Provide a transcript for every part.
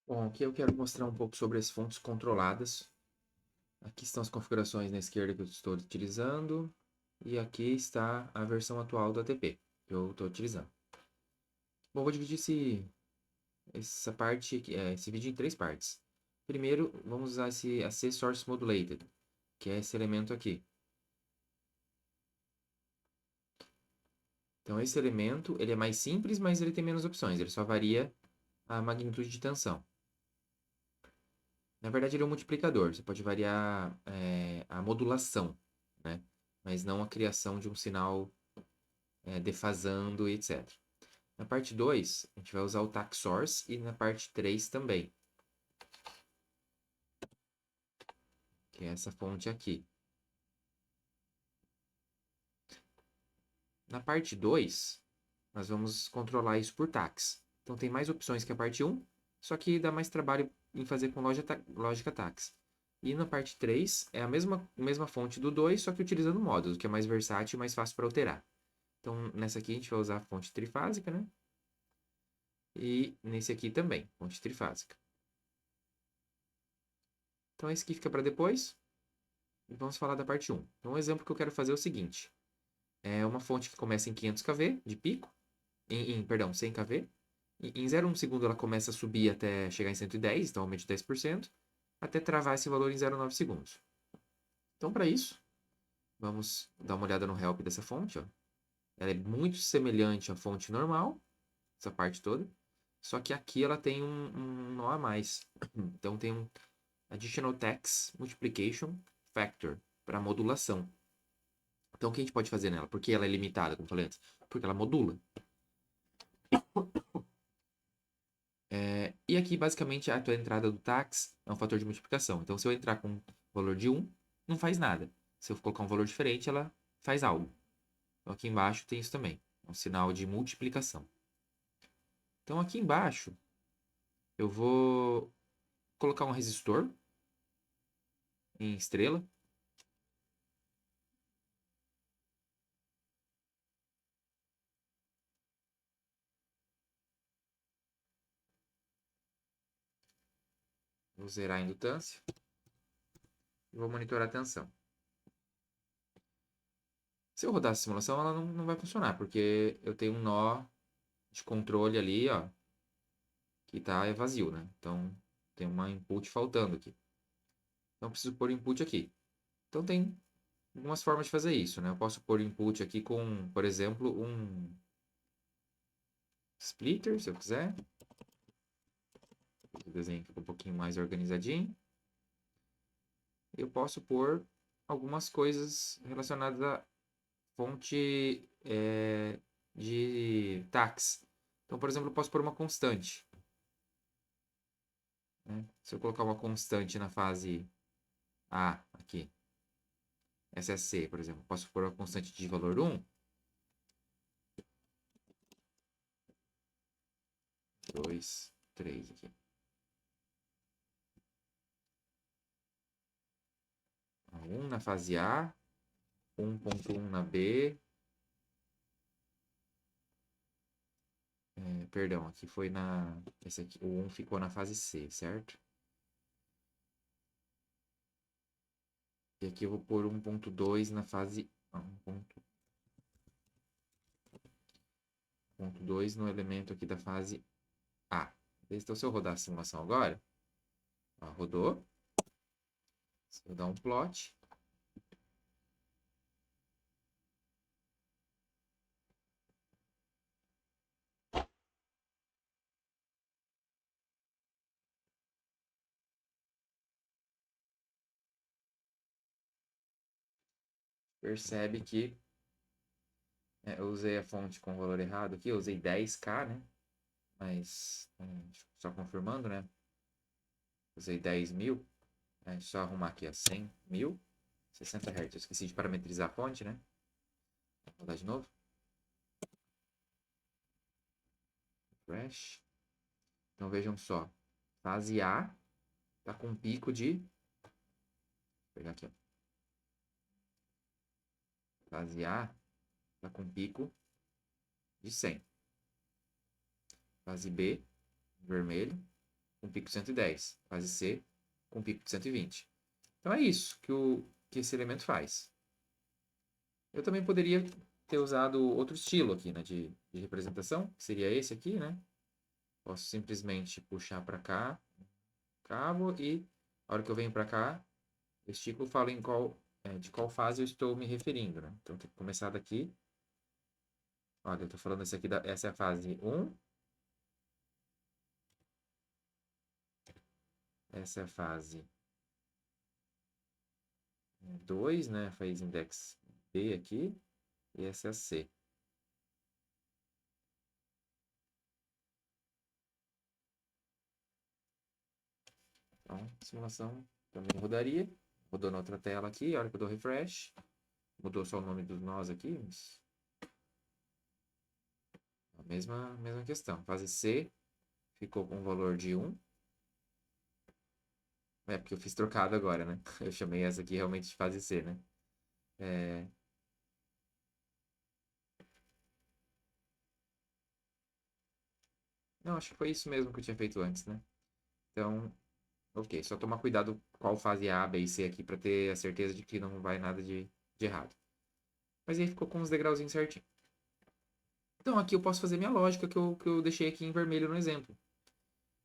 Bom, aqui eu quero mostrar um pouco sobre as fontes controladas. Aqui estão as configurações na esquerda que eu estou utilizando. E aqui está a versão atual do ATP que eu estou utilizando. Bom, vou dividir esse vídeo em três partes. Primeiro, vamos usar esse AC Source Modulated, que é esse elemento aqui. Então, esse elemento ele é mais simples, mas ele tem menos opções. Ele só varia a magnitude de tensão. Na verdade, ele é um multiplicador. Você pode variar a modulação, né? Mas não a criação de um sinal defasando e etc. Na parte 2, a gente vai usar o tac source e na parte 3 também, que é essa fonte aqui. Na parte 2, nós vamos controlar isso por tax. Então tem mais opções que a parte 1, só que dá mais trabalho em fazer com lógica tax. E na parte 3 é a mesma fonte do 2, só que utilizando módulos, que é mais versátil e mais fácil para alterar. Então, nessa aqui a gente vai usar a fonte trifásica, né? E nesse aqui também, fonte trifásica. Então, esse aqui fica para depois. E vamos falar da parte 1. Então, um exemplo que eu quero fazer é o seguinte. É uma fonte que começa em 500 kV de pico. Perdão, 100 kV. Em 0,1 segundo ela começa a subir até chegar em 110, então aumento de 10%, até travar esse valor em 0,9 segundos. Então, para isso, vamos dar uma olhada no help dessa fonte. Ó. Ela é muito semelhante à fonte normal, essa parte toda. Só que aqui ela tem um nó a mais. Então tem um Additional Tax Multiplication Factor para modulação. Então o que a gente pode fazer nela? Por que ela é limitada, como eu falei antes? Porque ela modula. E aqui, basicamente, a tua entrada do tax é um fator de multiplicação. Então, se eu entrar com um valor de 1, não faz nada. Se eu colocar um valor diferente, ela faz algo. Então, aqui embaixo tem isso também. É um sinal de multiplicação. Então, aqui embaixo, eu vou colocar um resistor em estrela. Vou zerar a indutância. E vou monitorar a tensão. Se eu rodar a simulação, ela não vai funcionar, porque eu tenho um nó de controle ali, ó, que tá vazio, né? Então, tem uma input faltando aqui. Então, eu preciso pôr input aqui. Então, tem algumas formas de fazer isso, né? Eu posso pôr input aqui com, por exemplo, um splitter, se eu quiser. O desenho fica um pouquinho mais organizadinho. Eu posso pôr algumas coisas relacionadas à fonte de tax. Então, por exemplo, eu posso pôr uma constante. Né? Se eu colocar uma constante na fase A aqui, essa é C, por exemplo, posso pôr uma constante de valor 1, 2, 3 aqui. 1 na fase A, 1.1 na B. Perdão, aqui foi na. Esse aqui, o 1 ficou na fase C, certo? E aqui eu vou pôr 1.2 na fase. 1.2 no elemento aqui da fase A. Então, se eu rodar a simulação agora, ó, rodou. Se eu dar um plot, percebe que eu usei a fonte com o valor errado aqui, eu usei 10K, né? Mas, só confirmando, né? Usei 10.000. Só arrumar aqui, ó, 100.000, 60 Hz. Eu esqueci de parametrizar a fonte, né? Vou rodar de novo. Crash. Então vejam só. Fase A tá com um pico de. Vou pegar aqui, ó. Fase A tá com um pico de 100. Fase B, vermelho, com pico de 110. Fase C com pico de 120. Então é isso que esse elemento faz. Eu também poderia ter usado outro estilo aqui, né, de representação, que seria esse aqui, né? Posso simplesmente puxar para cá, cabo, e a hora que eu venho para cá, eu estico e falo de qual fase eu estou me referindo, né? Então tem que começar daqui. Olha, eu estou falando essa é a fase 1. Essa é a fase 2, né? Phase index B aqui. E essa é a C. Então, a simulação também rodaria. Rodou na outra tela aqui, a hora que eu dou refresh. Mudou só o nome dos nós aqui, mas... A mesma questão. Fase C ficou com um valor de 1. É porque eu fiz trocado agora, né? Eu chamei essa aqui realmente de fase C, né? É... Não, acho que foi isso mesmo que eu tinha feito antes, né? Então, ok. Só tomar cuidado qual fase A, B e C aqui para ter a certeza de que não vai nada de errado. Mas aí ficou com os degrauzinhos certinho. Então, aqui eu posso fazer minha lógica que eu deixei aqui em vermelho no exemplo.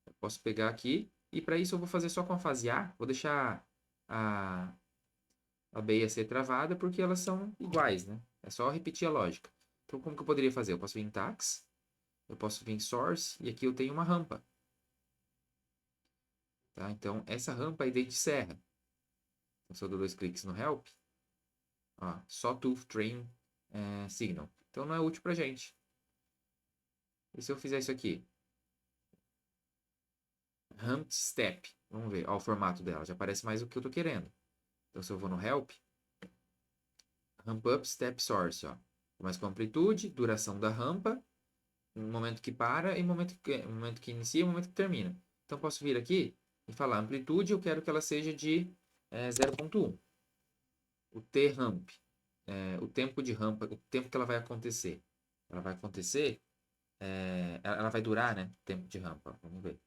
Eu posso pegar aqui e para isso eu vou fazer só com a fase A. Vou deixar a, a B e a C travada porque elas são iguais, né? É só repetir a lógica. Então, como que eu poderia fazer? Eu posso vir em tags, eu posso vir em source e aqui eu tenho uma rampa. Tá? Então, essa rampa é de serra. Então, se eu dou 2 cliques no help, ó, só tooth train signal. Então, não é útil pra gente. E se eu fizer isso aqui? Ramp step. Vamos ver. Ó, o formato dela. Já parece mais o que eu tô querendo. Então, se eu vou no help, ramp up step source. Ó. Começa com amplitude, duração da rampa, no momento que para e momento que inicia e momento que termina. Então, posso vir aqui e falar amplitude, eu quero que ela seja de 0.1. O T-ramp, o tempo de rampa, o tempo que ela vai acontecer. Ela vai acontecer, ela vai durar, né? Tempo de rampa. Vamos ver.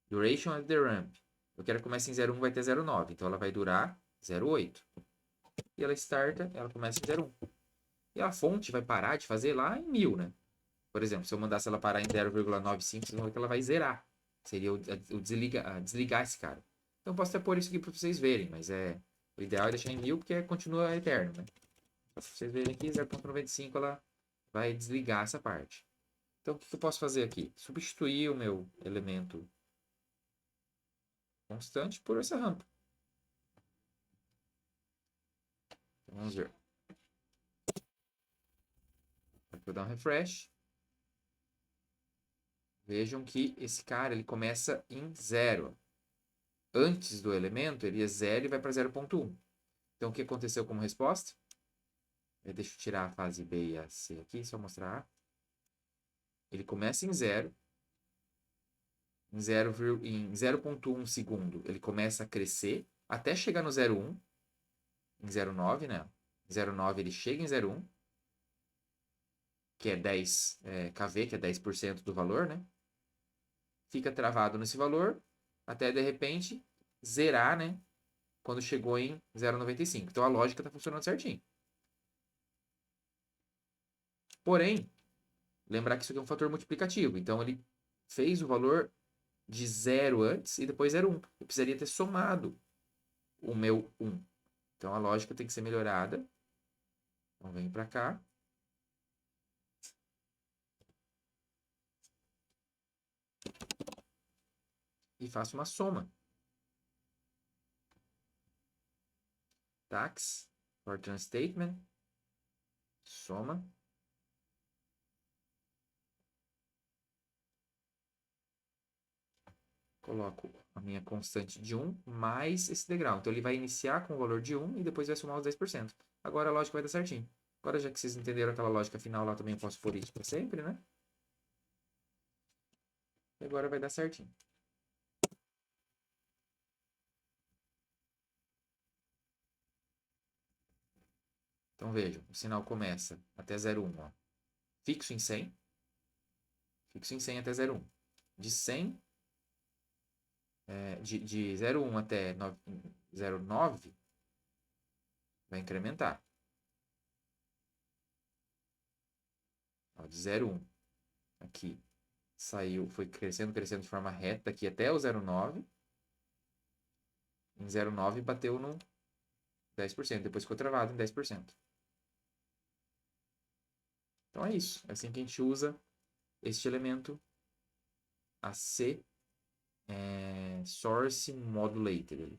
Duration of the ramp. Eu quero que comece em 0.1, vai ter 0.9. Então ela vai durar 0.8. E ela starta, ela começa em 0.1. E a fonte vai parar de fazer lá em 1000, né? Por exemplo, se eu mandasse ela parar em 0,95, vocês vão ver que ela vai zerar. Seria desligar esse cara. Então posso até pôr isso aqui para vocês verem, mas o ideal é deixar em 1000 porque continua eterno, né? Para vocês verem aqui, 0.95 ela vai desligar essa parte. Então o que eu posso fazer aqui? Substituir o meu elemento constante por essa rampa. Então, vamos ver. Vou dar um refresh. Vejam que esse cara ele começa em 0. Antes do elemento, ele é 0 e vai para 0.1. Então, o que aconteceu como resposta? Deixa eu tirar a fase B e a C aqui, só mostrar. Ele começa em 0. Em 0.1 segundo, ele começa a crescer até chegar no 0.1. Em 0.9, né? Em 0.9 ele chega em 0.1, que é 10 kV, que é 10% do valor, né? Fica travado nesse valor até, de repente, zerar, né? Quando chegou em 0,95. Então, a lógica está funcionando certinho. Porém, lembrar que isso aqui é um fator multiplicativo. Então, ele fez o valor de 0 antes e depois 0,1. Eu precisaria ter somado o meu 1. Então, a lógica tem que ser melhorada. Então, venho para cá. E faço uma soma. Tax, Fortran Statement, soma. Coloco a minha constante de 1 mais esse degrau. Então, ele vai iniciar com o valor de 1 e depois vai somar os 10%. Agora a lógica vai dar certinho. Agora, já que vocês entenderam aquela lógica final lá, também eu posso for isso para sempre, né? E agora vai dar certinho. Então, vejam, o sinal começa até 0,1, ó, fixo em 100. Fixo em 100 até 0,1. De 100 de 0,1 até 0,9, vai incrementar. Ó, de 0,1 aqui saiu, foi crescendo, crescendo de forma reta aqui até o 0,9. Em 0,9 bateu no 10%, depois ficou travado em 10%. Então é isso. É assim que a gente usa este elemento AC Source Modulator.